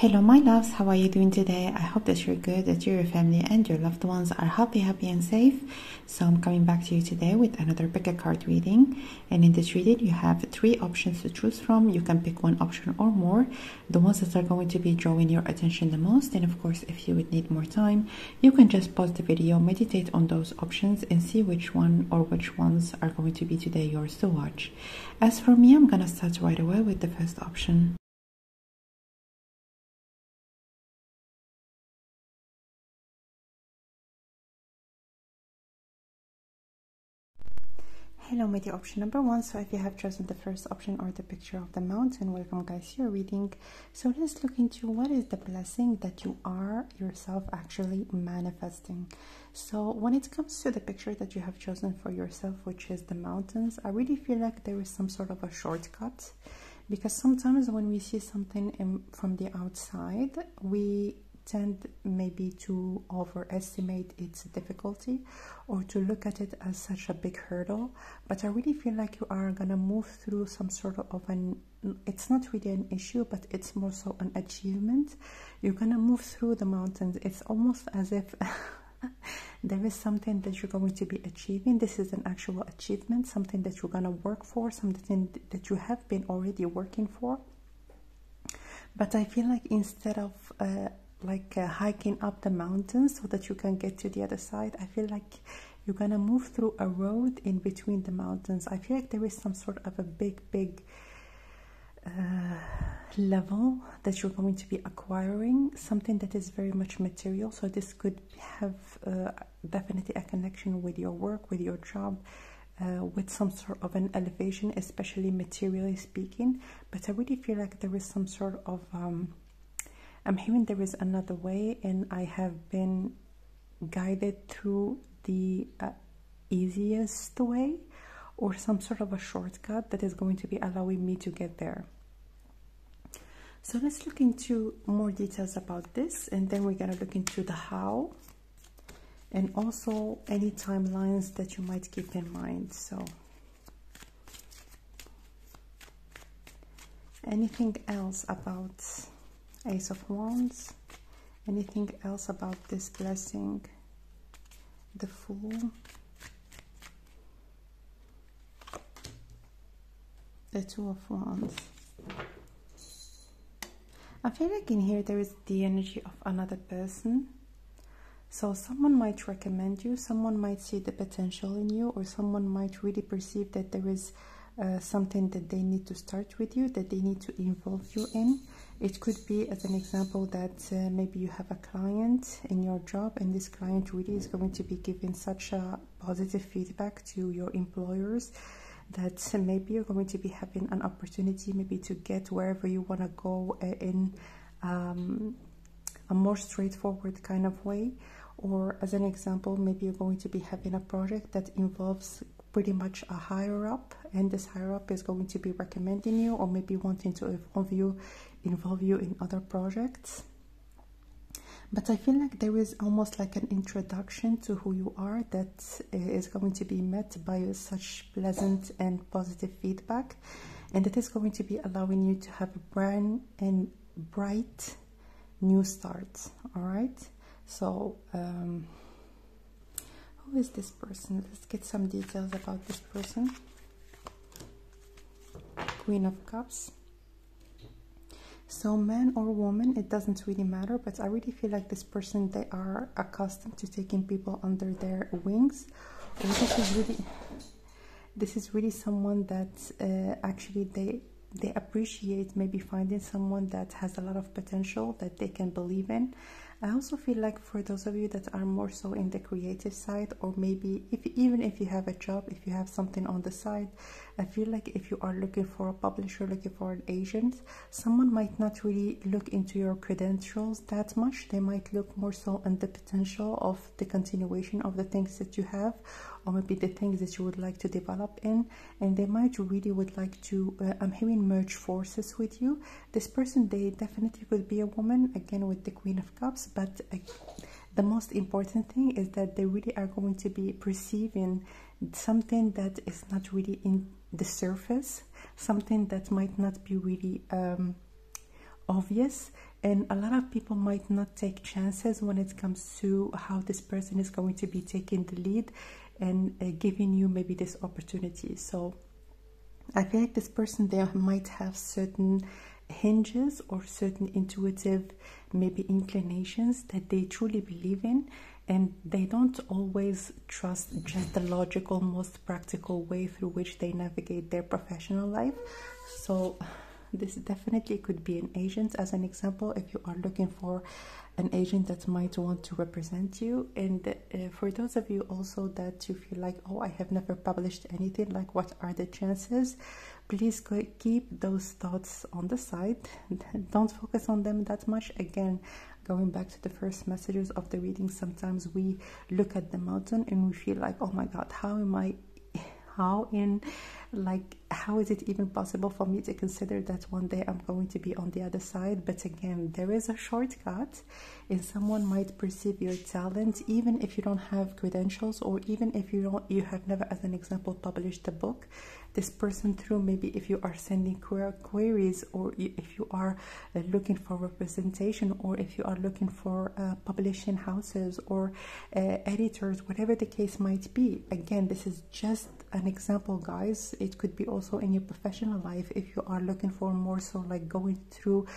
Hello my loves, how are you doing today? I hope that you're good, that your family and your loved ones are happy and safe. So I'm coming back to you today with another pick a card reading, and in this reading you have 3 options to choose from. You can pick one option or more, the ones that are going to be drawing your attention the most. And of course, if you would need more time, you can just pause the video, meditate on those options and see which one or which ones are going to be today yours to watch. As for me, I'm gonna start right away with the first option. Hello, my dear, option number 1. So if you have chosen the first option or the picture of the mountain, welcome guys to your reading. So let's look into what is the blessing that you are yourself actually manifesting. So when it comes to the picture that you have chosen for yourself, which is the mountains, I really feel like there is some sort of a shortcut, because sometimes when we see something from the outside, we tend maybe to overestimate its difficulty or to look at it as such a big hurdle. But I really feel like you are gonna move through some sort of it's not really an issue, but it's more so an achievement. You're gonna move through the mountains. It's almost as if there is something that you're going to be achieving. This is an actual achievement, something that you're gonna work for, something that you have been already working for. But I feel like instead of hiking up the mountains so that you can get to the other side, I feel like you're gonna move through a road in between the mountains. I feel like there is some sort of a big level that you're going to be acquiring, something that is very much material. So this could have definitely a connection with your work, with your job, with some sort of an elevation, especially materially speaking. But I really feel like there is some sort of I'm hearing there is another way, and I have been guided through the easiest way, or some sort of a shortcut that is going to be allowing me to get there. So let's look into more details about this, and then we're going to look into the how, and also any timelines that you might keep in mind. So anything else about Ace of Wands? Anything else about this blessing? The Fool, the Two of Wands. I feel like in here there is the energy of another person. So someone might recommend you, someone might see the potential in you, or someone might really perceive that there is something that they need to start with you, that they need to involve you in. It could be, as an example, that maybe you have a client in your job, and this client really is going to be giving such a positive feedback to your employers that maybe you're going to be having an opportunity maybe to get wherever you want to go in a more straightforward kind of way. Or as an example, maybe you're going to be having a project that involves pretty much a higher up, and this higher up is going to be recommending you, or maybe wanting to involve you in other projects. But I feel like there is almost like an introduction to who you are that is going to be met by such pleasant and positive feedback, and that is going to be allowing you to have a brand and bright new start. All right, so who is this person? Let's get some details about this person. Queen of Cups. So man or woman, it doesn't really matter, but I really feel like this person, they are accustomed to taking people under their wings. Or this is really someone that actually they appreciate maybe finding someone that has a lot of potential that they can believe in. I also feel like for those of you that are more so in the creative side, or maybe even if you have a job, if you have something on the side, I feel like if you are looking for a publisher, looking for an agent, someone might not really look into your credentials that much. They might look more so on the potential of the continuation of the things that you have, or maybe the things that you would like to develop in, and they might really would like to I'm hearing merge forces with you. This person, they definitely could be a woman, again with the Queen of Cups, but the most important thing is that they really are going to be perceiving something that is not really in the surface, something that might not be really obvious. And a lot of people might not take chances when it comes to how this person is going to be taking the lead and giving you maybe this opportunity. So I feel like this person, they might have certain hinges or certain intuitive maybe inclinations that they truly believe in, and they don't always trust just the logical, most practical way through which they navigate their professional life. So this definitely could be an agent, as an example, if you are looking for an agent that might want to represent you. And for those of you also that you feel like, oh, I have never published anything, like what are the chances? Please keep those thoughts on the side. Don't focus on them that much. Again, going back to the first messages of the reading, sometimes we look at the mountain and we feel like, oh my God, how is it even possible for me to consider that one day I'm going to be on the other side? But again, there is a shortcut, and someone might perceive your talent even if you don't have credentials, or even if you have never, as an example, published a book. This person, through maybe if you are sending queries, or if you are looking for representation, or if you are looking for publishing houses or editors, whatever the case might be. Again, this is just an example, guys. It could be also in your professional life. If you are looking for more so like going through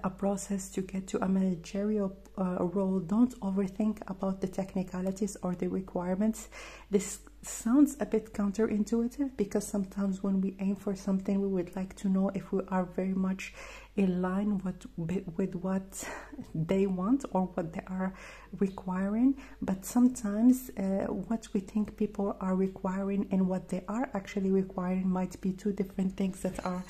a process to get to a managerial role, don't overthink about the technicalities or the requirements. This sounds a bit counterintuitive, because sometimes when we aim for something, we would like to know if we are very much in line with what they want or what they are requiring. But sometimes what we think people are requiring and what they are actually requiring might be two different things that are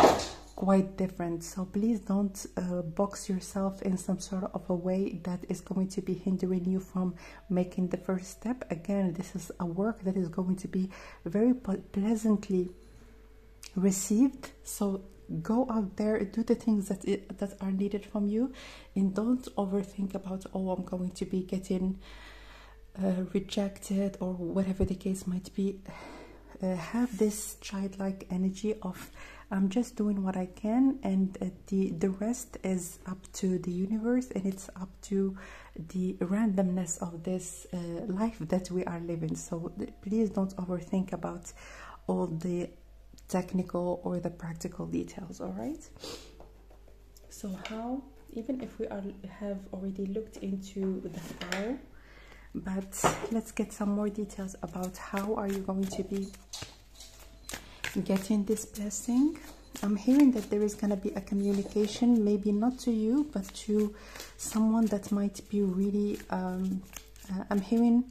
quite different. So please don't box yourself in some sort of a way that is going to be hindering you from making the first step. Again, this is a work that is going to be very pleasantly received. So go out there, do the things that are needed from you, and don't overthink about, oh, I'm going to be getting rejected or whatever the case might be. Have this childlike energy of, I'm just doing what I can, and the rest is up to the universe, and it's up to the randomness of this life that we are living. So please don't overthink about all the technical or the practical details. All right, so how, even if we have already looked into the how, but let's get some more details about how are you going to be getting this blessing. I'm hearing that there is going to be a communication, maybe not to you, but to someone that might be really, I'm hearing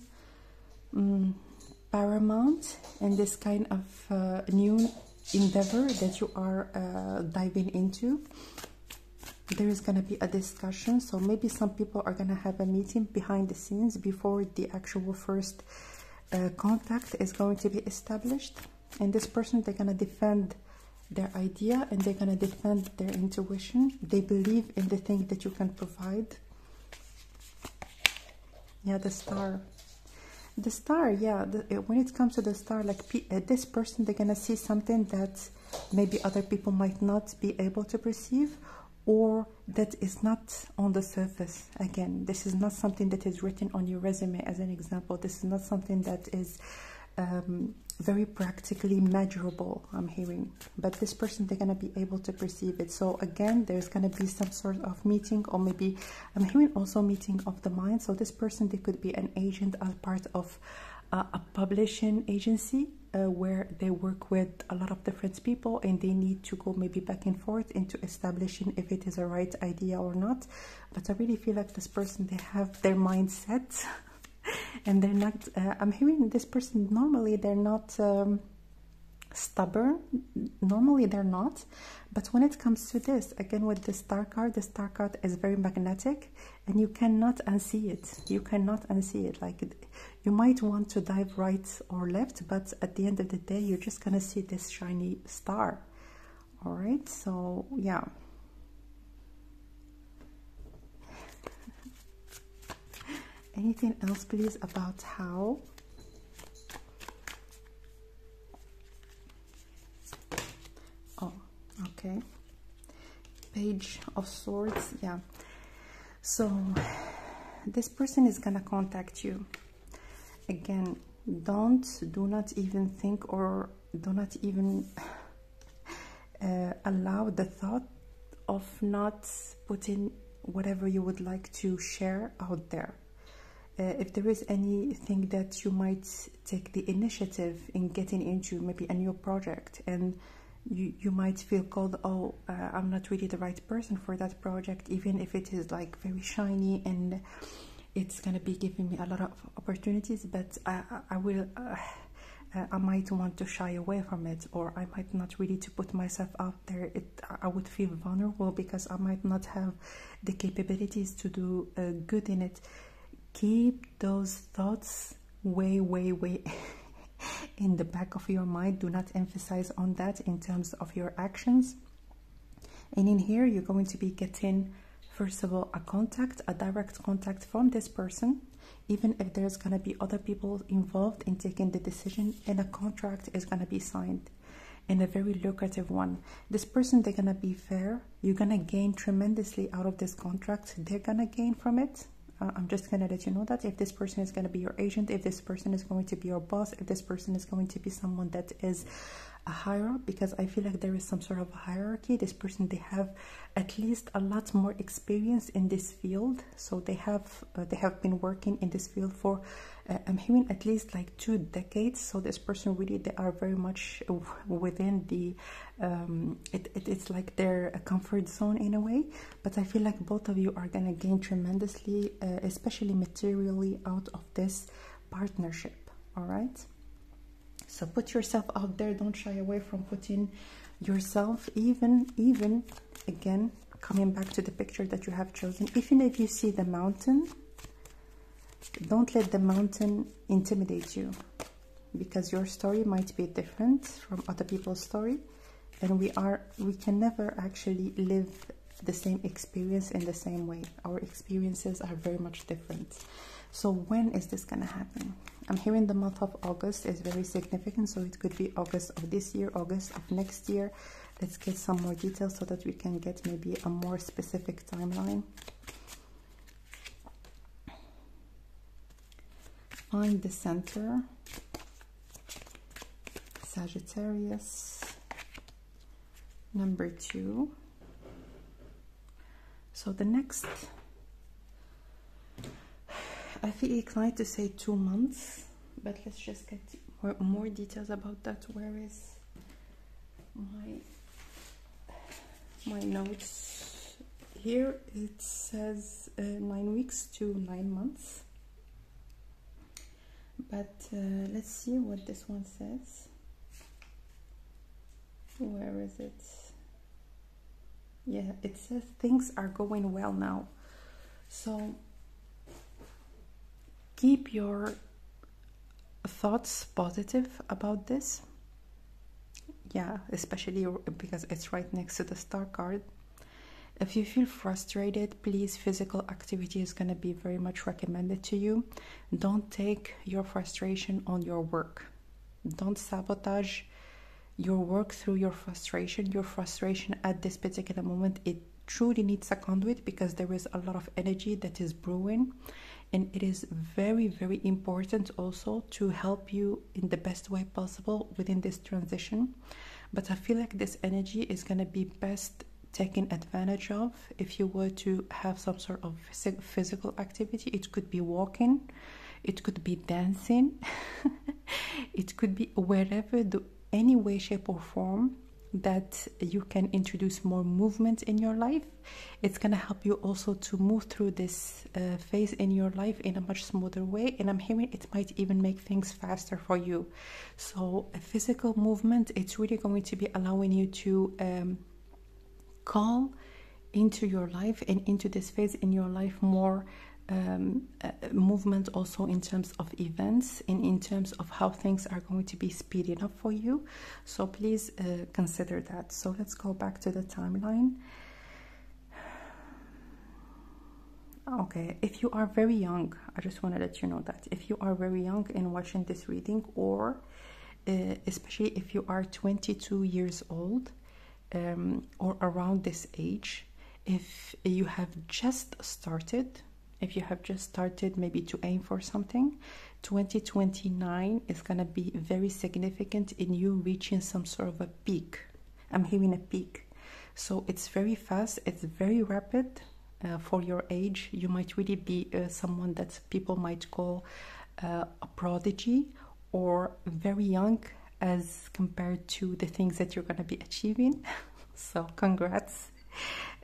paramount in this kind of new endeavor that you are diving into. There is going to be a discussion, so maybe some people are going to have a meeting behind the scenes before the actual first contact is going to be established. And this person, they're going to defend their idea, and they're going to defend their intuition. They believe in the thing that you can provide. Yeah, the star. The star, yeah, when it comes to the star, like this person, they're going to see something that maybe other people might not be able to perceive, or that is not on the surface. Again, this is not something that is written on your resume, as an example. This is not something that is very practically measurable, I'm hearing. But this person, they're going to be able to perceive it. So again, there's going to be some sort of meeting, or maybe I'm hearing also meeting of the mind. So this person, they could be an agent as part of a publishing agency, where they work with a lot of different people, and they need to go maybe back and forth into establishing if it is a right idea or not. But I really feel like this person, they have their mindset and they're not, I'm hearing this person, normally they're not stubborn, normally they're not, but when it comes to this, again with the star card is very magnetic, and you cannot unsee it. You cannot unsee it. Like, you might want to dive right or left, but at the end of the day, you're just gonna see this shiny star. All right, so yeah. Anything else, please, about how? Oh, okay. Page of Swords, yeah. So this person is gonna contact you. Again, do not even think, or do not even allow the thought of not putting whatever you would like to share out there. If there is anything that you might take the initiative in getting into, maybe a new project, and you might feel called, oh, I'm not really the right person for that project, even if it is like very shiny and it's gonna be giving me a lot of opportunities, but I might want to shy away from it, or I might not really to put myself out there. I would feel vulnerable because I might not have the capabilities to do good in it. Keep those thoughts way in the back of your mind. Do not emphasize on that in terms of your actions. And in here, you're going to be getting, first of all, a direct contact from this person, even if there's going to be other people involved in taking the decision, and a contract is going to be signed, and a very lucrative one. This person, they're going to be fair. You're going to gain tremendously out of this contract. They're going to gain from it. I'm just going to let you know that if this person is going to be your agent, if this person is going to be your boss, if this person is going to be someone that is a higher up, because I feel like there is some sort of hierarchy. This person, they have at least a lot more experience in this field, so they have been working in this field for I'm hearing at least like 2 decades. So this person really, they are very much within the it's like their comfort zone in a way. But I feel like both of you are gonna gain tremendously, especially materially, out of this partnership. All right, so put yourself out there. Don't shy away from putting yourself, even again, coming back to the picture that you have chosen, even if you see the mountain, don't let the mountain intimidate you, because your story might be different from other people's story, and we can never actually live the same experience in the same way. Our experiences are very much different. So when is this gonna happen? I'm hearing the month of August is very significant, so it could be August of this year, August of next year. Let's get some more details so that we can get maybe a more specific timeline. Find the center, Sagittarius, number 2. So the next, I feel inclined to say 2 months, but let's just get more details about that. Where is my notes? Here it says 9 weeks to 9 months. But let's see what this one says. Where is it? Yeah, it says things are going well now. So keep your thoughts positive about this. Yeah, especially because it's right next to the star card. If you feel frustrated, please, physical activity is going to be very much recommended to you. Don't take your frustration on your work. Don't sabotage your work through your frustration. Your frustration at this particular moment, it truly needs a conduit, because there is a lot of energy that is brewing, and it is very important also to help you in the best way possible within this transition. But I feel like this energy is going to be best taken advantage of if you were to have some sort of physical activity. It could be walking, it could be dancing, it could be wherever, any way, shape or form that you can introduce more movement in your life. It's going to help you also to move through this phase in your life in a much smoother way, and I'm hearing it might even make things faster for you. So a physical movement, it's really going to be allowing you to call into your life and into this phase in your life more movement, also in terms of events and in terms of how things are going to be speeding up for you. So please consider that. So let's go back to the timeline. Okay, if you are very young, I just want to let you know that if you are very young and watching this reading, or especially if you are 22 years old, or around this age, if you have just started, maybe to aim for something, 2029 is going to be very significant in you reaching some sort of a peak. I'm hearing a peak. So it's very fast, it's very rapid. For your age, you might really be someone that people might call a prodigy, or very young as compared to the things that you're going to be achieving. So congrats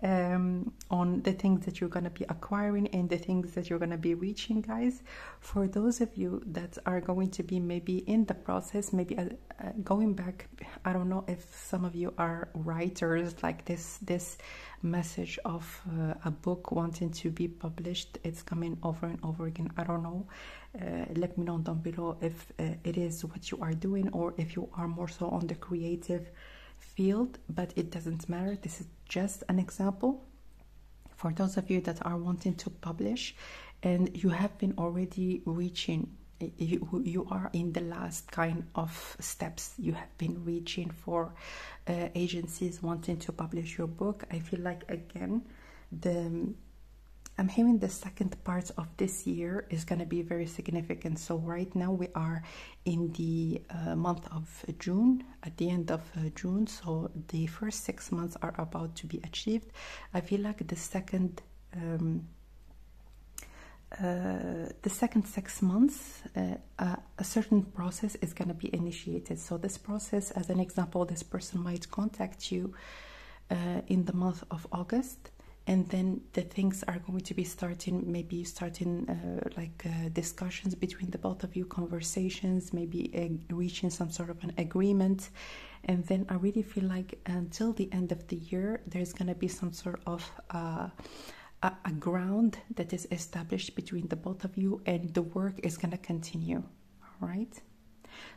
on the things that you're going to be acquiring and the things that you're going to be reaching, guys. For those of you that are going to be maybe in the process, maybe going back, I don't know if some of you are writers, like this message of a book wanting to be published, it's coming over and over again. I don't know. Let me know down below if it is what you are doing, or if you are more so on the creative field, but it doesn't matter. This is just an example for those of you that are wanting to publish and you have been already reaching, you are in the last kind of steps. You have been reaching for agencies wanting to publish your book. I feel like, again, I'm hearing the second part of this year is going to be very significant. So right now we are in the month of June, at the end of June. So the first 6 months are about to be achieved. I feel like the second 6 months, a certain process is going to be initiated. So this process, as an example, this person might contact you in the month of August. And then the things are going to be starting, maybe starting discussions between the both of you, conversations, maybe reaching some sort of an agreement. And then I really feel like until the end of the year, there's going to be some sort of a ground that is established between the both of you, and the work is going to continue. All right.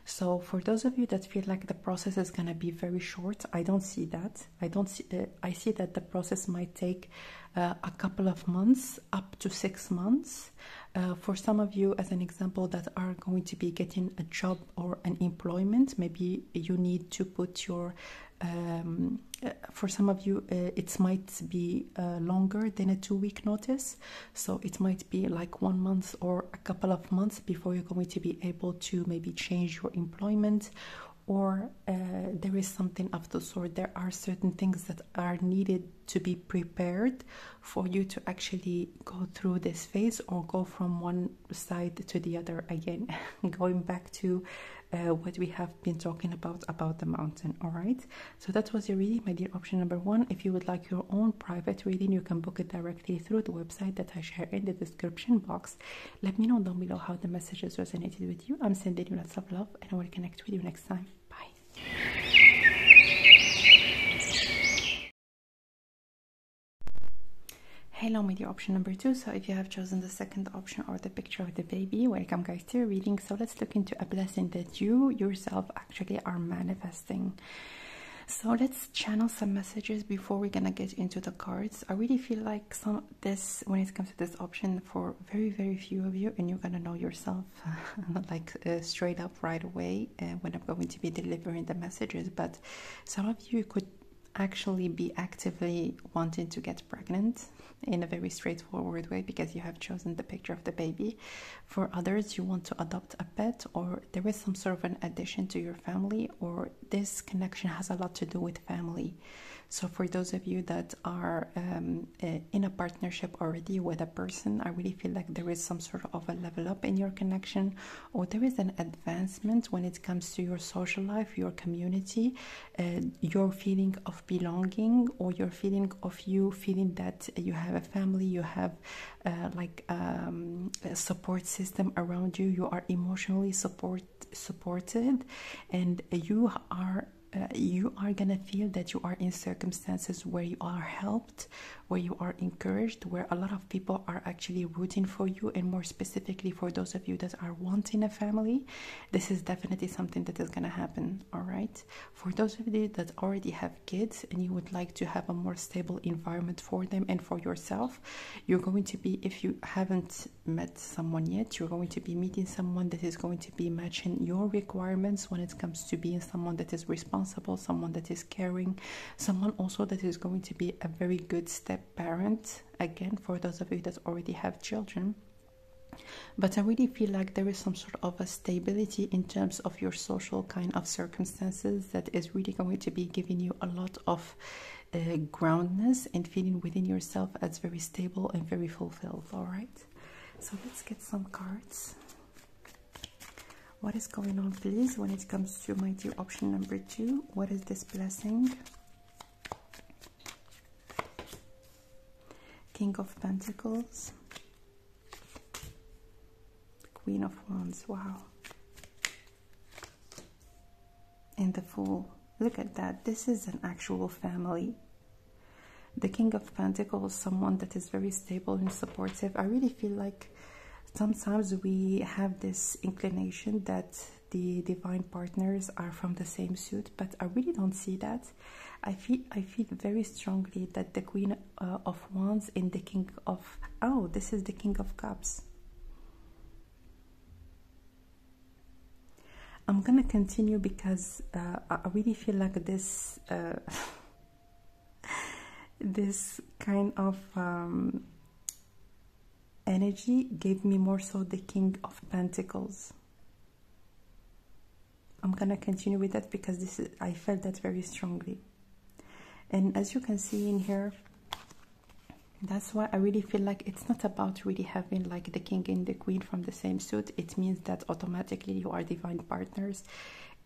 So for those of you that feel like the process is going to be very short, I don't see that. I see that the process might take a couple of months, up to 6 months. For some of you, as an example, that are going to be getting a job or an employment, maybe you need to put your for some of you it might be longer than a 2-week notice. So it might be like 1 month or a couple of months before you're going to be able to maybe change your employment, or there is something of the sort. There are certain things that are needed to be prepared for you to actually go through this phase, or go from one side to the other again. Going back to what we have been talking about the mountain. All right, so that was your reading, my dear option number 1. If you would like your own private reading, you can book it directly through the website that I share in the description box. Let me know down below how the messages resonated with you. I'm sending you lots of love, and I will connect with you next time. Bye. Hello, my dear option number 2. So if you have chosen the second option, or the picture of the baby, welcome, guys, to your reading. So let's look into a blessing that you yourself actually are manifesting. So let's channel some messages before we're gonna get into the cards. I really feel like when it comes to this option, for very, very few of you, and you're gonna know yourself straight up right away when I'm going to be delivering the messages. But some of you could actually be actively wanting to get pregnant in a very straightforward way, because you have chosen the picture of the baby. For others, you want to adopt a pet, or there is some sort of an addition to your family, or this connection has a lot to do with family. So for those of you that are in a partnership already with a person, I really feel like there is some sort of a level up in your connection, or there is an advancement when it comes to your social life, your community, your feeling of belonging, or your feeling of you feeling that you have a family, you have a support system around you, you are emotionally supported, and you are gonna feel that you are in circumstances where you are helped, where you are encouraged, where a lot of people are actually rooting for you. And more specifically, for those of you that are wanting a family, this is definitely something that is gonna happen. All right, for those of you that already have kids and you would like to have a more stable environment for them and for yourself, you're going to be, if you haven't met someone yet, you're going to be meeting someone that is going to be matching your requirements when it comes to being someone that is responsible, responsible, someone that is caring, someone also that is going to be a very good step parent, again, for those of you that already have children. But I really feel like there is some sort of a stability in terms of your social kind of circumstances that is really going to be giving you a lot of groundness and feeling within yourself as very stable and very fulfilled. All right, so let's get some cards. What is going on, please, when it comes to my dear option number 2? What is this blessing? King of Pentacles, Queen of Wands. Wow. And the Fool. Look at that. This is an actual family. The King of Pentacles, someone that is very stable and supportive. I really feel like sometimes we have this inclination that the divine partners are from the same suit, but I really don't see that. I feel very strongly that the Queen of Wands and the King of... Oh, this is the King of Cups. I'm gonna continue because I really feel like this this kind of energy gave me more so the King of Pentacles. I'm gonna continue with that because this is, I felt that very strongly. And as you can see in here, that's why I really feel like it's not about really having like the king and the queen from the same suit. It means that automatically you are divine partners.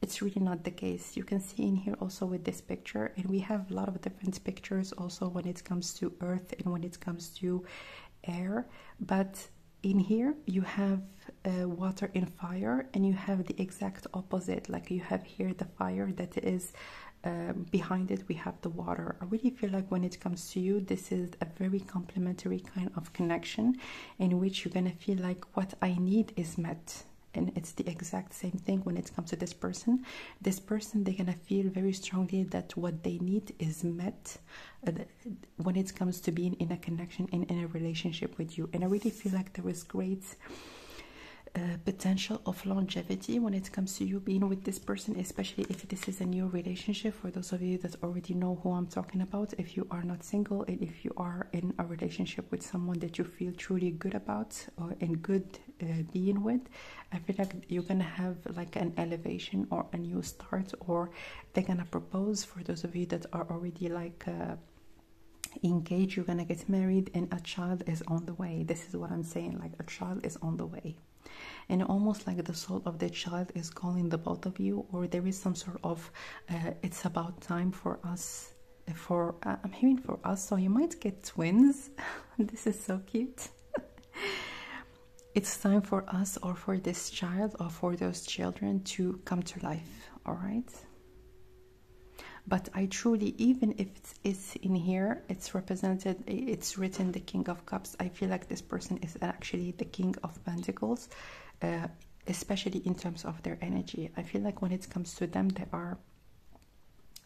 It's really not the case. You can see in here also with this picture, and we have a lot of different pictures also when it comes to earth and when it comes to air. But in here you have water and fire, and you have the exact opposite. Like you have here the fire that is behind it, we have the water. I really feel like when it comes to you, this is a very complementary kind of connection in which you're gonna feel like what I need is met. And it's the exact same thing when it comes to this person. This person, they're gonna feel very strongly that what they need is met when it comes to being in a connection and in a relationship with you. And I really feel like there is great potential of longevity when it comes to you being with this person, especially if this is a new relationship. For those of you that already know who I'm talking about, if you are not single and if you are in a relationship with someone that you feel truly good about and good being with, I feel like you're gonna have like an elevation or a new start, or they're gonna propose. For those of you that are already like engaged, you're gonna get married and a child is on the way. This is what I'm saying, like a child is on the way. And almost like the soul of the child is calling the both of you, or there is some sort of it's about time for us, for I'm hearing for us, so you might get twins. This is so cute. It's time for us, or for this child, or for those children to come to life. All right. But I truly, even if it's in here, it's represented, it's written the King of Cups, I feel like this person is actually the King of Pentacles, especially in terms of their energy. I feel like when it comes to them, they are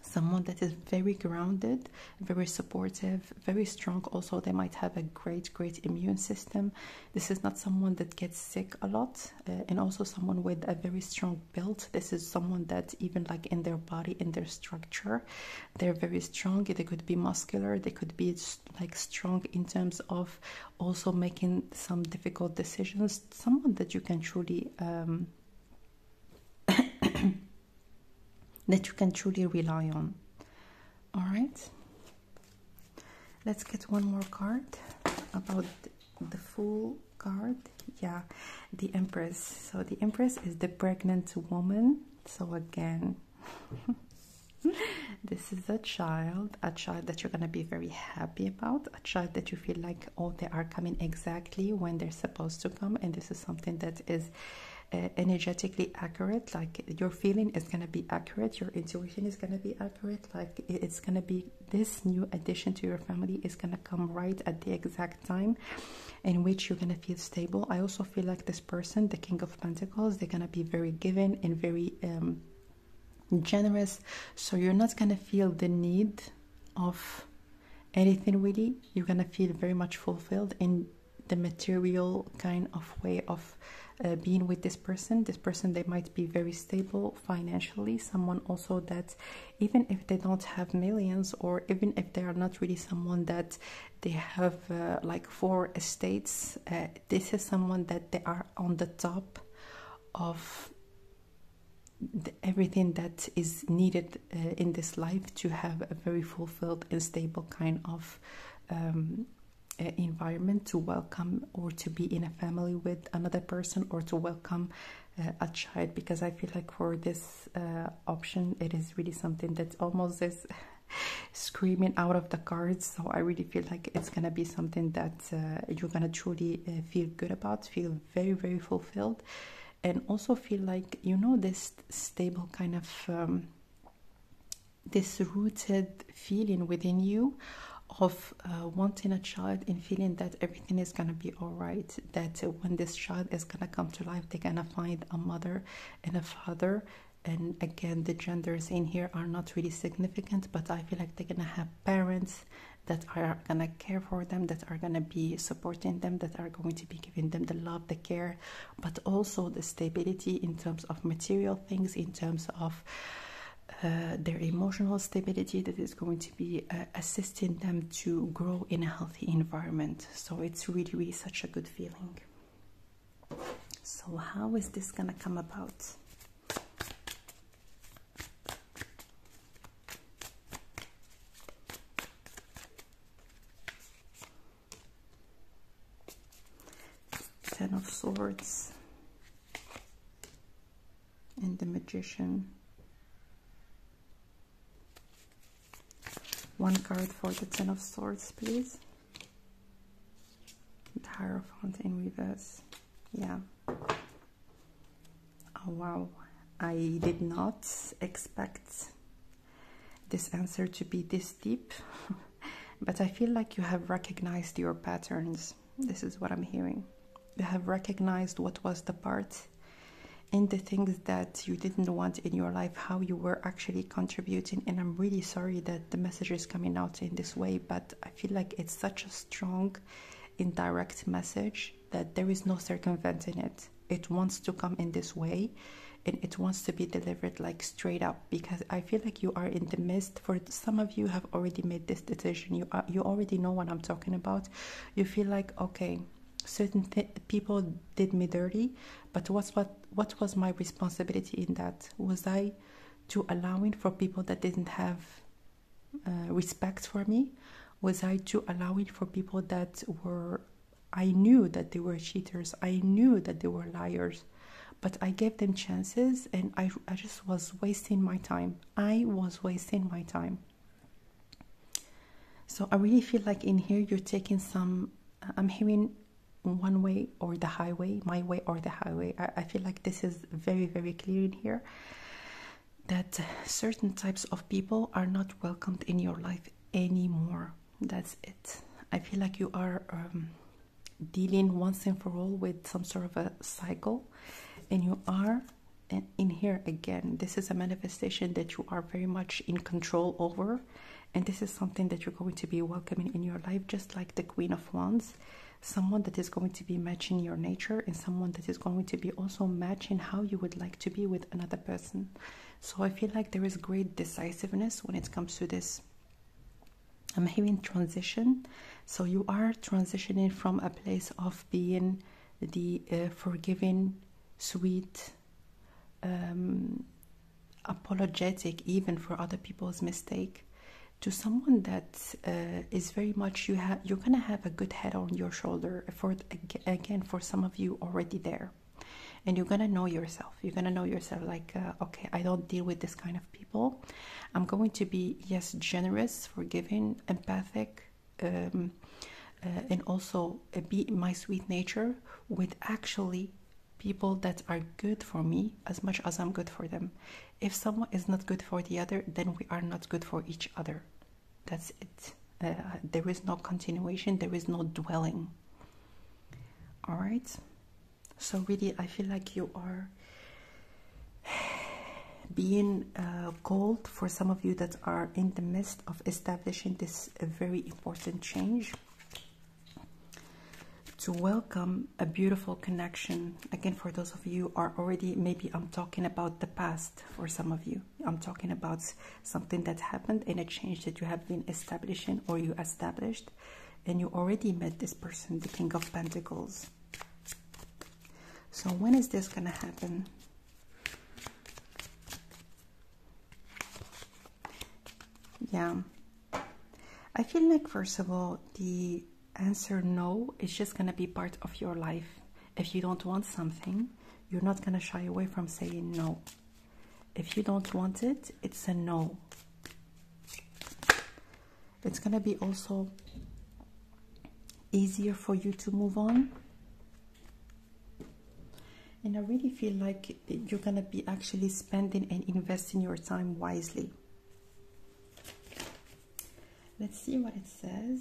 someone that is very grounded, very supportive, very strong. Also, they might have a great immune system. This is not someone that gets sick a lot, and also someone with a very strong build. This is someone that even like in their body, in their structure, they're very strong. They could be muscular, they could be like strong in terms of also making some difficult decisions. Someone that you can truly that you can truly rely on. All right, let's get one more card about the Fool card. Yeah, the Empress. So the Empress is the pregnant woman. So again, this is a child that you're gonna be very happy about, a child that you feel like, oh, they are coming exactly when they're supposed to come. And this is something that is energetically accurate. Like your feeling is going to be accurate, your intuition is going to be accurate, like it's going to be, this new addition to your family is going to come right at the exact time in which you're going to feel stable. I also feel like this person, the King of Pentacles, they're going to be very giving and very generous, so you're not going to feel the need of anything really. You're going to feel very much fulfilled in the material kind of way of being with this person. This person, they might be very stable financially. Someone also that even if they don't have millions, or even if they are not really someone that they have like 4 estates, this is someone that they are on the top of everything that is needed in this life to have a very fulfilled and stable kind of environment, to welcome or to be in a family with another person, or to welcome a child. Because I feel like for this option, it is really something that almost is screaming out of the cards. So I really feel like it's gonna be something that you're gonna truly feel good about, feel very, very fulfilled, and also feel like, you know, this stable kind of this rooted feeling within you of wanting a child, and feeling that everything is gonna be all right, that when this child is gonna come to life, they're gonna find a mother and a father. And again, the genders in here are not really significant, but I feel like they're gonna have parents that are gonna care for them, that are gonna be supporting them, that are going to be giving them the love, the care, but also the stability in terms of material things, in terms of their emotional stability, that is going to be assisting them to grow in a healthy environment. So it's really, really such a good feeling. So how is this gonna come about? Ten of Swords and the Magician. One card for the Ten of Swords, please. The Hierophant in reverse. Yeah. Oh, wow. I did not expect this answer to be this deep. But I feel like you have recognized your patterns. This is what I'm hearing. You have recognized what was the part in the things that you didn't want in your life, how you were actually contributing. And I'm really sorry that the message is coming out in this way, but I feel like it's such a strong, indirect message that there is no circumventing it. It wants to come in this way, and it wants to be delivered like straight up, because I feel like you are in the midst. For some of you have already made this decision. You already know what I'm talking about. You feel like, okay, certain people did me dirty, but what was my responsibility in that? Was I too allowing for people that didn't have respect for me? Was I too allowing for people that were, I knew that they were cheaters, I knew that they were liars, but I gave them chances, and I just was wasting my time. I was wasting my time. So I really feel like in here you're taking some, I'm hearing one way or the highway, my way or the highway. I feel like this is very, very clear in here, that certain types of people are not welcomed in your life anymore. That's it. I feel like you are dealing once and for all with some sort of a cycle, and you are in here again. This is a manifestation that you are very much in control over, and this is something that you're going to be welcoming in your life, just like the Queen of Wands. Someone that is going to be matching your nature, and someone that is going to be also matching how you would like to be with another person. So I feel like there is great decisiveness when it comes to this. I'm hearing transition. So you are transitioning from a place of being the forgiving, sweet, apologetic even for other people's mistake, to someone that is very much, you're gonna have a good head on your shoulder. For again, for some of you already there, and you're gonna know yourself. You're gonna know yourself like, okay, I don't deal with this kind of people. I'm going to be, yes, generous, forgiving, empathic, and also be my sweet nature with actually people that are good for me as much as I'm good for them. If someone is not good for the other, then we are not good for each other. That's it. There is no continuation. There is no dwelling. All right. So really, I feel like you are being called, for some of you that are in the midst of establishing this very important change, to welcome a beautiful connection. Again, for those of you who are already, maybe I'm talking about the past for some of you. I'm talking about something that happened and a change that you have been establishing or you established, and you already met this person, the King of Pentacles. So when is this going to happen? Yeah. I feel like, first of all, the answer no is just going to be part of your life. If you don't want something, you're not going to shy away from saying no. If you don't want it, it's a no. It's going to be also easier for you to move on. And I really feel like you're going to be actually spending and investing your time wisely. Let's see what it says.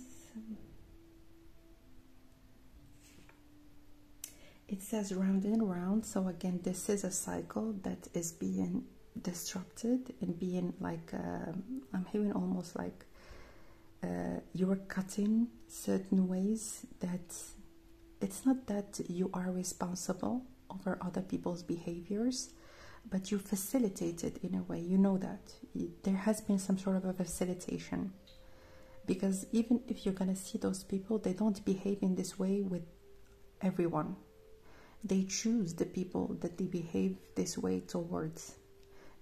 It says round and round. So again, this is a cycle that is being disrupted and being like, I'm hearing almost like you're cutting certain ways that it's not that you are responsible over other people's behaviors, but you facilitate it in a way. You know that there has been some sort of a facilitation, because even if you're going to see those people, they don't behave in this way with everyone. They choose the people that they behave this way towards.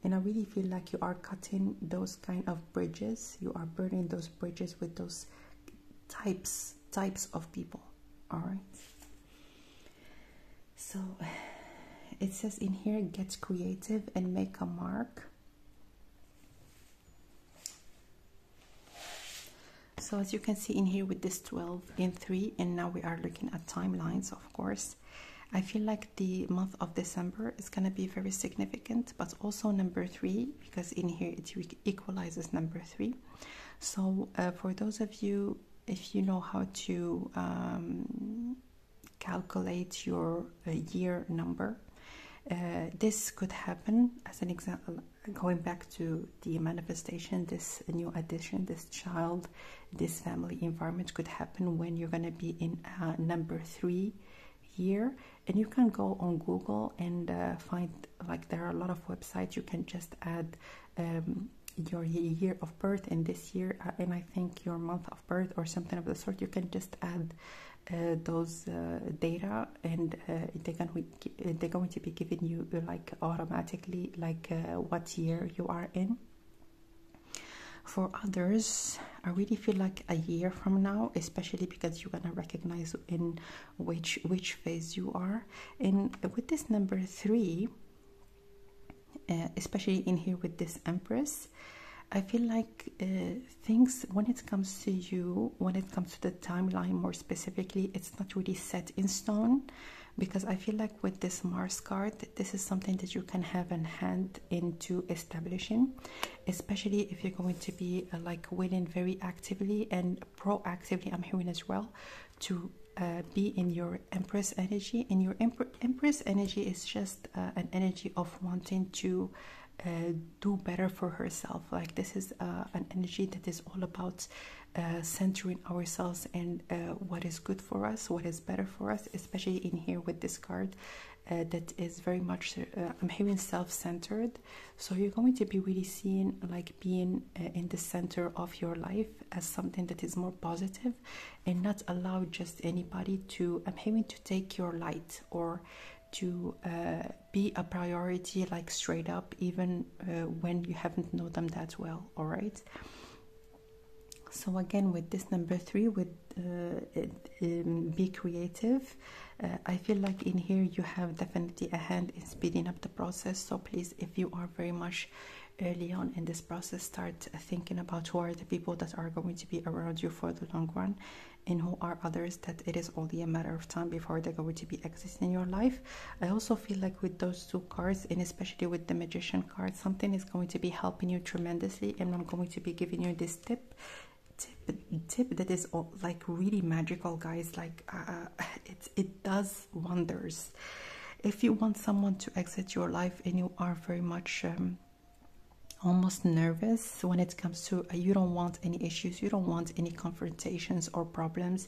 And I really feel like you are cutting those kind of bridges. You are burning those bridges with those types of people. All right. So it says in here, get creative and make a mark. So as you can see in here with this 12 in 3, and now we are looking at timelines, of course. I feel like the month of December is going to be very significant, but also number 3, because in here it equalizes number 3. So for those of you, if you know how to calculate your year number, this could happen. As an example, going back to the manifestation, this new addition, this child, this family environment could happen when you're going to be in number 3 year. And you can go on Google and find, like, there are a lot of websites. You can just add your year of birth and this year, and I think your month of birth or something of the sort. You can just add those data, and they're going to be giving you like automatically like what year you are in. For others, I really feel like a year from now, especially because you're gonna recognize in which phase you are. And with this number 3, especially in here with this Empress, I feel like things, when it comes to you, when it comes to the timeline more specifically, it's not really set in stone, because I feel like with this Mars card, this is something that you can have in hand into establishing, especially if you're going to be like willing very actively and proactively, I'm hearing as well, to be in your Empress energy. And your Empress energy is just an energy of wanting to do better for herself. Like, this is an energy that is all about centering ourselves and what is good for us, what is better for us, especially in here with this card that is very much I'm hearing self-centered. So you're going to be really seeing like being in the center of your life as something that is more positive, and not allow just anybody to, I'm hearing, to take your light or to be a priority, like straight up, even when you haven't known them that well. All right. So again, with this number 3, with be creative, I feel like in here you have definitely a hand in speeding up the process. So please, if you are very much early on in this process, start thinking about who are the people that are going to be around you for the long run, and who are others that it is only a matter of time before they're going to be existing in your life. I also feel like with those 2 cards, and especially with the Magician card, something is going to be helping you tremendously, and I'm going to be giving you this tip that is like really magical, guys. Like it does wonders. If you want someone to exit your life and you are very much almost nervous when it comes to you don't want any issues, you don't want any confrontations or problems.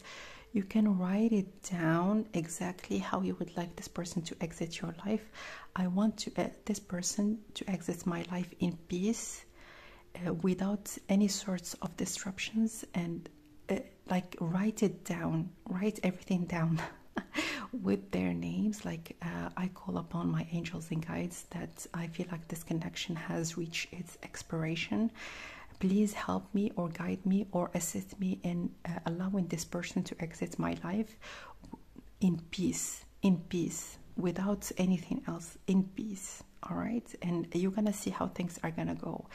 You can write it down exactly how you would like this person to exit your life. I want this person to exit my life in peace, without any sorts of disruptions, and like write it down, write everything down with their names. Like I call upon my angels and guides that I feel like this connection has reached its expiration. Please help me or guide me or assist me in allowing this person to exit my life in peace, without anything else, in peace. All right, and you're gonna see how things are gonna go.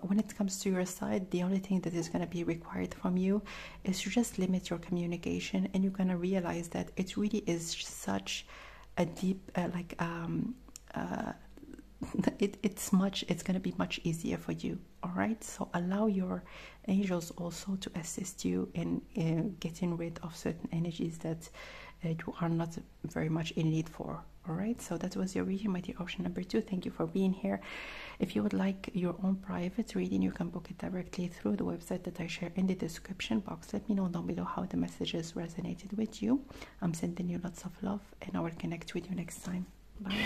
When it comes to your side, the only thing that is gonna be required from you is to just limit your communication, and you're gonna realize that it really is such a deep it's gonna be much easier for you. All right, so allow your angels also to assist you in getting rid of certain energies that you are not very much in need for. All right, so that was your reading, my dear option number 2. Thank you for being here. If you would like your own private reading, you can book it directly through the website that I share in the description box. Let me know down below how the messages resonated with you. I'm sending you lots of love, and I will connect with you next time. Bye.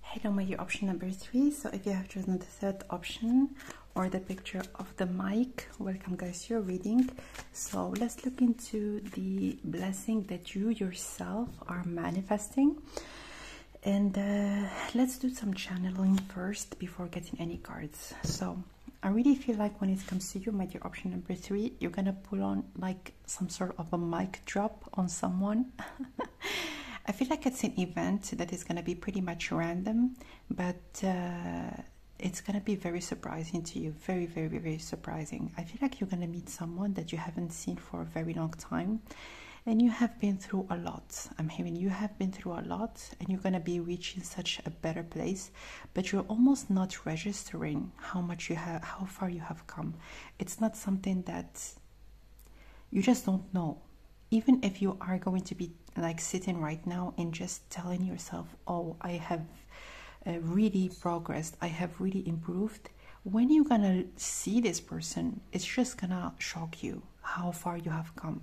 Hello, my dear option number 3. So if you have chosen the third option or the picture of the mic, welcome guys to your reading. So let's look into the blessing that you yourself are manifesting, and let's do some channeling first before getting any cards. So I really feel like when it comes to you, my dear option number 3, you're gonna pull on like some sort of a mic drop on someone. I feel like it's an event that is going to be pretty much random, but it's going to be very surprising to you. Very, very, very surprising. I feel like you're going to meet someone that you haven't seen for a very long time, and you have been through a lot. I'm hearing you have been through a lot, and you're going to be reaching such a better place, but you're almost not registering how much you have, how far you have come. It's not something that you just don't know. Even if you are going to be like sitting right now and just telling yourself, oh, I have really progressed, I have really improved, when you're gonna see this person, it's just gonna shock you how far you have come.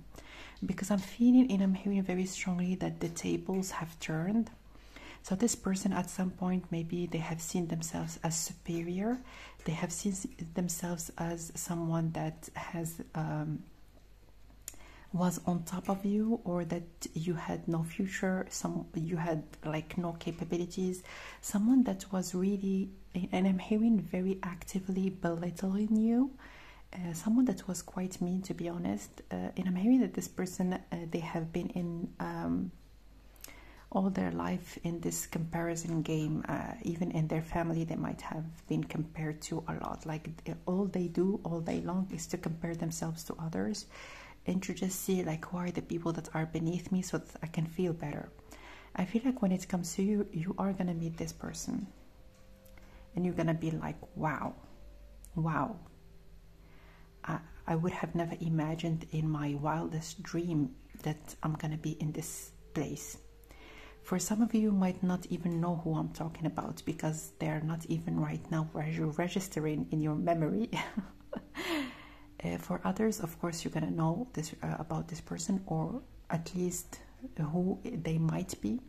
Because I'm feeling and I'm hearing very strongly that the tables have turned. So this person at some point, maybe they have seen themselves as superior, they have seen themselves as someone that has was on top of you, or that you had no future, you had like no capabilities, someone that was really, and I'm hearing very actively belittling you, someone that was quite mean, to be honest, and I'm hearing that this person, they have been in all their life in this comparison game. Even in their family, they might have been compared to a lot. Like all they do all day long is to compare themselves to others, and to just see like who are the people that are beneath me so that I can feel better. I feel like when it comes to you, you are gonna meet this person, and you're gonna be like, wow, I would have never imagined in my wildest dream that I'm gonna be in this place. For some of you might not even know who I'm talking about, because they're not even right now registering in your memory. For others, of course, you're gonna know this about this person, or at least who they might be.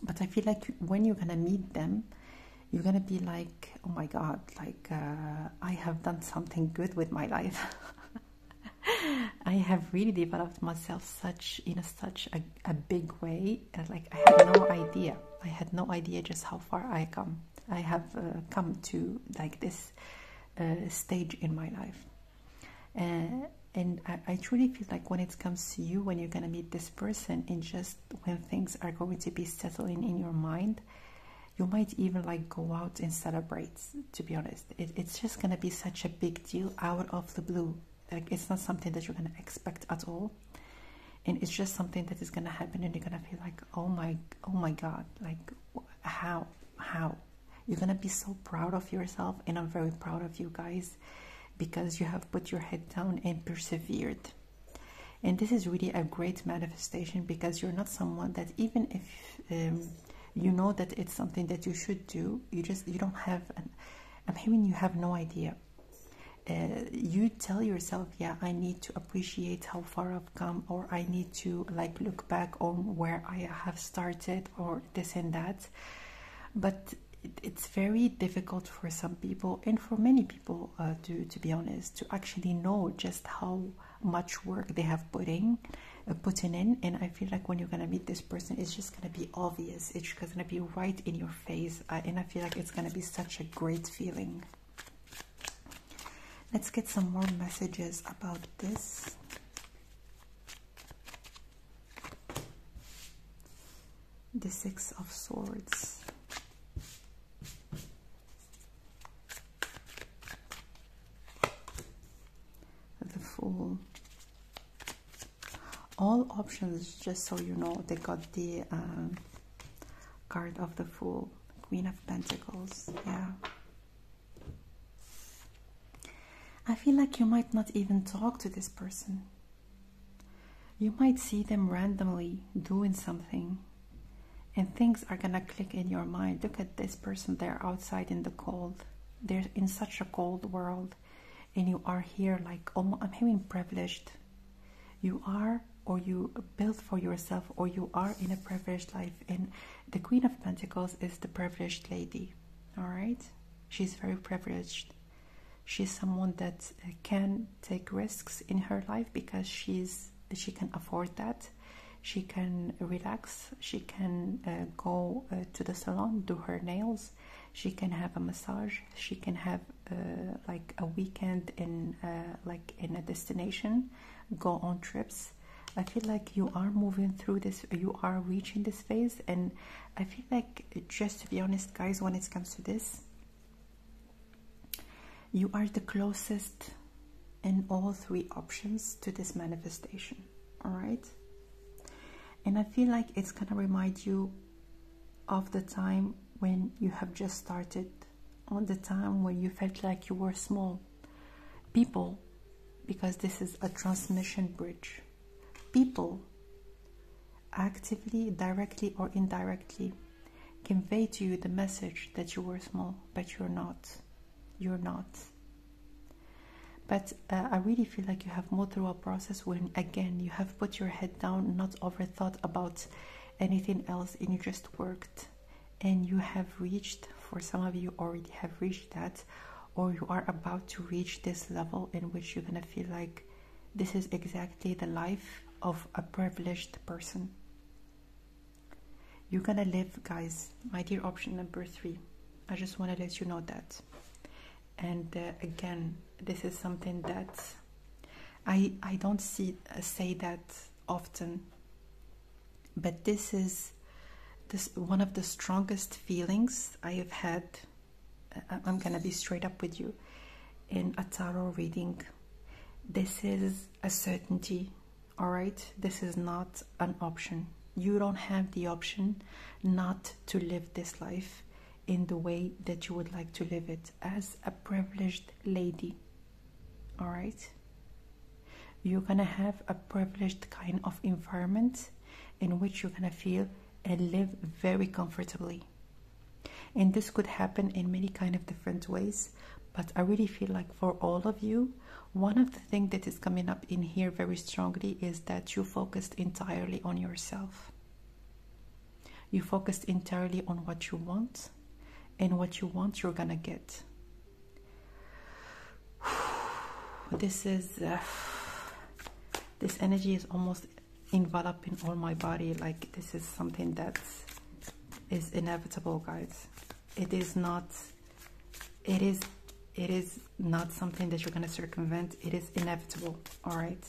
But I feel like when you're gonna meet them, you're gonna be like, oh my God, like I have done something good with my life. I have really developed myself in such a big way. Like I had no idea just how far I have come to like this stage in my life. And I truly feel like when it comes to you, when you're going to meet this person, and just when things are going to be settling in your mind, you might even like go out and celebrate, to be honest. It's just going to be such a big deal out of the blue. Like it's not something that you're going to expect at all. And it's just something that is going to happen, and you're going to feel like, oh my God, like how? You're going to be so proud of yourself, and I'm very proud of you guys, because you have put your head down and persevered. And this is really a great manifestation, because you're not someone that, even if you know that it's something that you should do, you don't have I'm hearing you have no idea. You tell yourself, yeah, I need to appreciate how far I've come, or I need to like look back on where I have started, or this and that. But it's very difficult for some people, and for many people, to be honest, to actually know just how much work they have putting in. And I feel like when you're gonna meet this person, it's just gonna be obvious. It's gonna be right in your face, and I feel like it's gonna be such a great feeling. Let's get some more messages about this. The Six of Swords. The Fool. All options, just so you know, they got the card of the Fool. Queen of Pentacles. Yeah. I feel like you might not even talk to this person. You might see them randomly doing something, and things are gonna click in your mind. Look at this person, they're outside in the cold. They're in such a cold world, and you are here like, oh, I'm hearing privileged. You are, or you built for yourself, or you are in a privileged life. And the Queen of Pentacles is the privileged lady, all right? She's very privileged. She's someone that can take risks in her life, because she can afford that. She can relax. She can go to the salon, do her nails. She can have a massage. She can have like a weekend in like in a destination, go on trips. I feel like you are moving through this, you are reaching this phase. And I feel like, just to be honest, guys, when it comes to this, you are the closest in all three options to this manifestation, all right? And I feel like it's gonna remind you of the time when you have just started, on the time when you felt like you were small. People, because this is a transmission bridge, people actively, directly or indirectly, convey to you the message that you were small, but you're not. You're not. But I really feel like you have moved through a process when, again, you have put your head down, not overthought about anything else, and you just worked. And you have reached, for some of you already have reached that, or you are about to reach this level in which you're going to feel like this is exactly the life of a privileged person. You're going to live, guys, my dear option number 3. I just want to let you know that. And again, this is something that I don't say that often, but this is one of the strongest feelings I have had. I'm gonna be straight up with you. In a tarot reading, this is a certainty, all right? This is not an option. You don't have the option not to live this life in the way that you would like to live it as a privileged lady, all right? You're gonna have a privileged kind of environment in which you're gonna feel and live very comfortably. And this could happen in many kind of different ways, but I really feel like for all of you, one of the things that is coming up in here very strongly is that you focused entirely on yourself. You focused entirely on what you want, and what you want, you're gonna get. This is this energy is almost enveloping all my body. Like, this is something that is inevitable, guys. It is not something that you're gonna circumvent. It is inevitable, all right?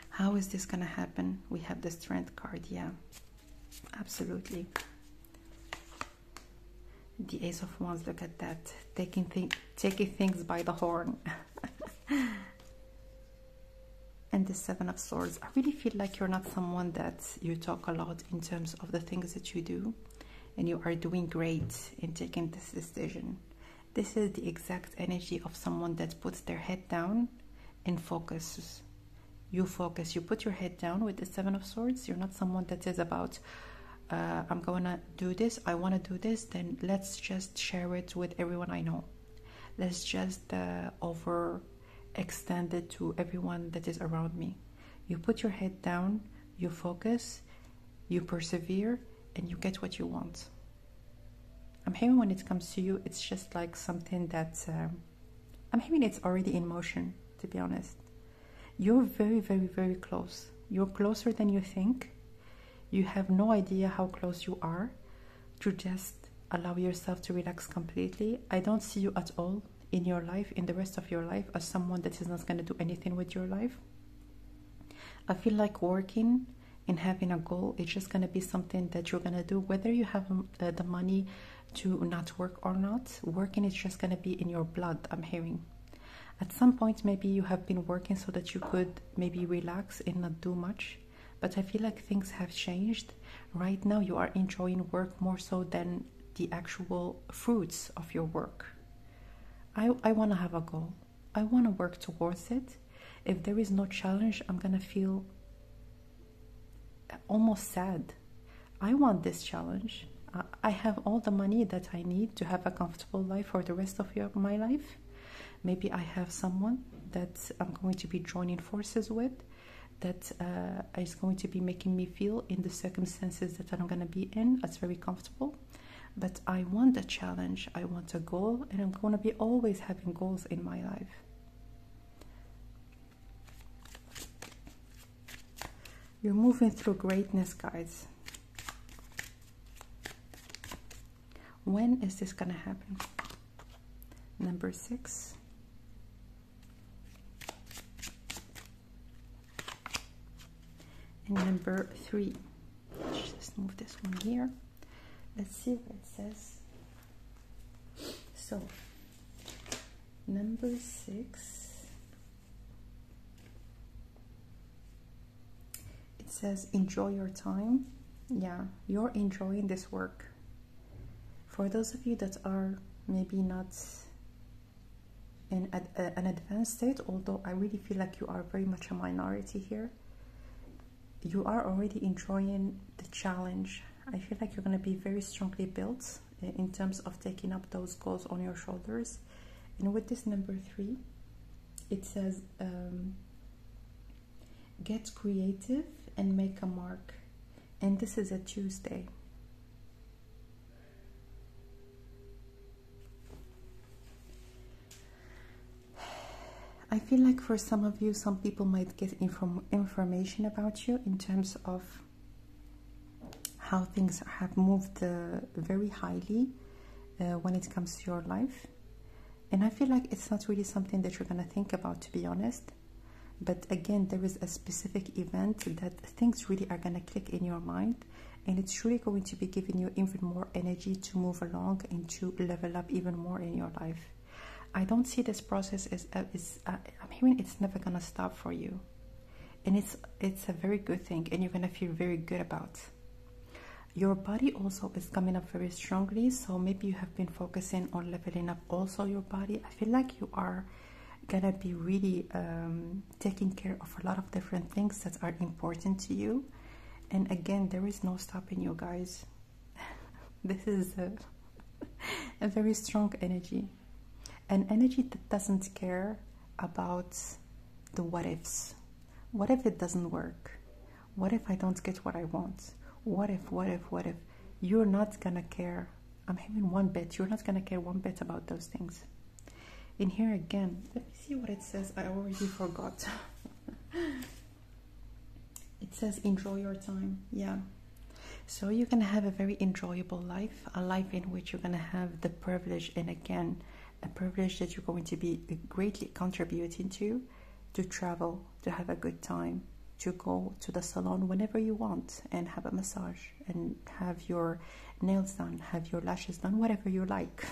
How is this gonna happen? We have the Strength card. Yeah, absolutely. The Ace of Wands, look at that, taking things by the horn. And the Seven of Swords. I really feel like you're not someone that you talk a lot in terms of the things that you do, and you are doing great in taking this decision. This is the exact energy of someone that puts their head down and focus. You focus. You put your head down with the Seven of Swords. You're not someone that is about, I'm going to do this, I want to do this, then let's just share it with everyone I know. Let's just overextend it to everyone that is around me. You put your head down, you focus, you persevere, and you get what you want. I'm hearing when it comes to you, it's just like something that, I'm hearing it's already in motion, to be honest. You're very, very, very close. You're closer than you think. You have no idea how close you are to just allow yourself to relax completely. I don't see you at all in your life, in the rest of your life, as someone that is not going to do anything with your life. I feel like working and having a goal, it's just going to be something that you're going to do, whether you have the money to not work or not. Working is just going to be in your blood, I'm hearing. At some point, maybe you have been working so that you could maybe relax and not do much. But I feel like things have changed. Right now, you are enjoying work more so than the actual fruits of your work. I want to have a goal. I want to work towards it. If there is no challenge, I'm going to feel almost sad. I want this challenge. I have all the money that I need to have a comfortable life for the rest of my life. Maybe I have someone that I'm going to be joining forces with, that is going to be making me feel in the circumstances that I'm going to be in as very comfortable. But I want a challenge, I want a goal, and I'm going to be always having goals in my life. You're moving through greatness, guys. When is this going to happen? Number 6. And number 3. Let's just move this one here. Let's see what it says. So, number 6. It says, enjoy your time. Yeah, you're enjoying this work. For those of you that are maybe not in an advanced state, although I really feel like you are very much a minority here, you are already enjoying the challenge. I feel like you're going to be very strongly built in terms of taking up those goals on your shoulders. And with this number 3, it says, get creative and make a mark. And this is a Tuesday. I feel like for some of you, some people might get information about you in terms of how things have moved very highly when it comes to your life. And I feel like it's not really something that you're going to think about, to be honest. But again, there is a specific event that things really are going to click in your mind. And it's really going to be giving you even more energy to move along and to level up even more in your life. I don't see this process as I'm hearing it's never gonna stop for you, and it's a very good thing, and you're gonna feel very good about. Your body also is coming up very strongly, so maybe you have been focusing on leveling up also your body. I feel like you are gonna be really taking care of a lot of different things that are important to you. And again, there is no stopping you, guys. This is a very strong energy. An energy that doesn't care about the what ifs. What if it doesn't work? What if I don't get what I want? What if? You're not gonna care. I'm having one bit. You're not gonna care one bit about those things. In here again, let me see what it says. I already forgot. It says enjoy your time. Yeah. So you're gonna have a very enjoyable life, a life in which you're gonna have the privilege, and again, a privilege that you're going to be greatly contributing to travel, to have a good time, to go to the salon whenever you want and have a massage and have your nails done, have your lashes done, whatever you like.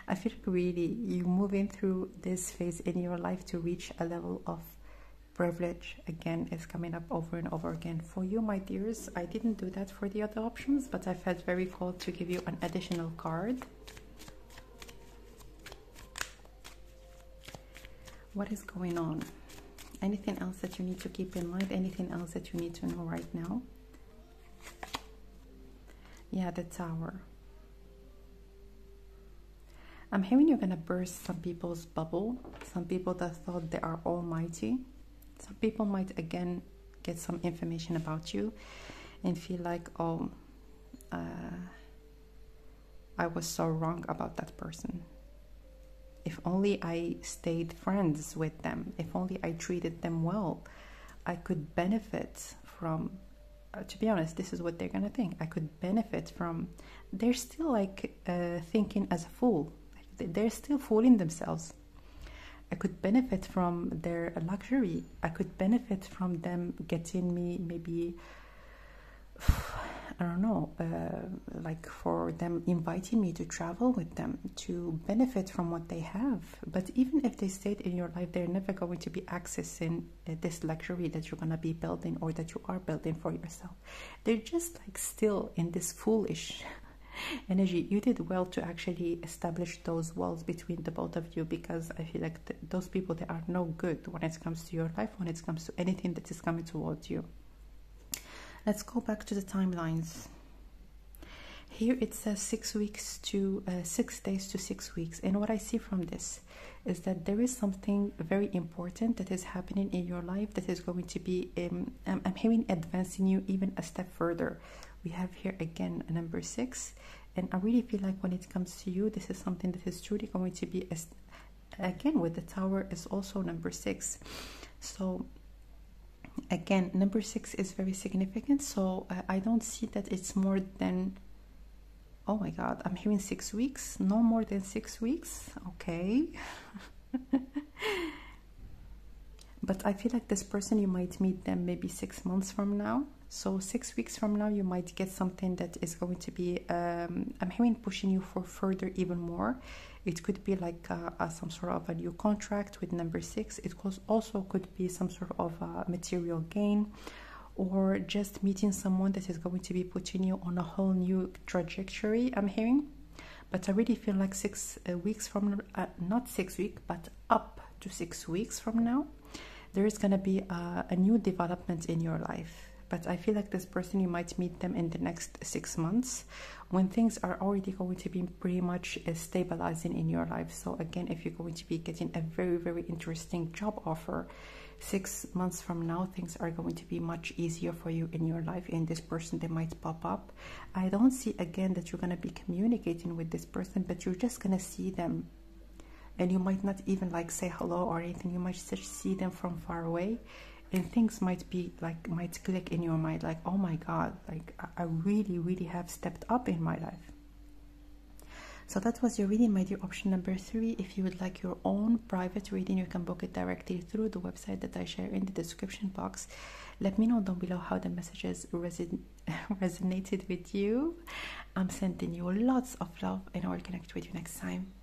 I feel like really you're moving through this phase in your life to reach a level of privilege. Again, is coming up over and over again for you, my dears. I didn't do that for the other options, but I felt very called to give you an additional card. What is going on? Anything else that you need to keep in mind? Anything else that you need to know right now? Yeah, the Tower. I'm hearing you're going to burst some people's bubble. Some people that thought they are almighty. Some people might, again, get some information about you and feel like, oh, I was so wrong about that person. If only I stayed friends with them. If only I treated them well. I could benefit from... to be honest, this is what they're gonna think. I could benefit from... They're still like thinking as a fool. They're still fooling themselves. I could benefit from their luxury. I could benefit from them getting me maybe... I don't know, like for them inviting me to travel with them, to benefit from what they have. But even if they stayed in your life, they're never going to be accessing this luxury that you're going to be building or that you are building for yourself. They're just like still in this foolish energy. You did well to actually establish those walls between the both of you, because I feel like those people, they are no good when it comes to your life, when it comes to anything that is coming towards you. Let's go back to the timelines. Here it says 6 weeks to 6 days to 6 weeks. And what I see from this is that there is something very important that is happening in your life that is going to be, I'm hearing, advancing you even a step further. We have here again number 6. And I really feel like when it comes to you, this is something that is truly going to be, again, with the Tower is also number 6. So again, number 6 is very significant. So I don't see that it's more than, oh my God, I'm hearing 6 weeks. No more than 6 weeks. Okay. But I feel like this person, you might meet them maybe 6 months from now. So 6 weeks from now, you might get something that is going to be, I'm hearing, pushing you for further even more. It could be like some sort of a new contract with number 6. It also could be some sort of material gain, or just meeting someone that is going to be putting you on a whole new trajectory, I'm hearing. But I really feel like 6 weeks from, not 6 weeks, but up to 6 weeks from now, there is going to be a new development in your life. But I feel like this person, you might meet them in the next 6 months, when things are already going to be pretty much stabilizing in your life. So again, if you're going to be getting a very, very interesting job offer, 6 months from now, things are going to be much easier for you in your life. And this person, they might pop up. I don't see, again, that you're going to be communicating with this person, but you're just going to see them. And you might not even like say hello or anything. You might just see them from far away. And things might be like, might click in your mind, like, oh my God, like I really, really have stepped up in my life. So that was your reading, my dear. Option number 3. If you would like your own private reading, you can book it directly through the website that I share in the description box. Let me know down below how the messages resonated with you. I'm sending you lots of love, and I will connect with you next time.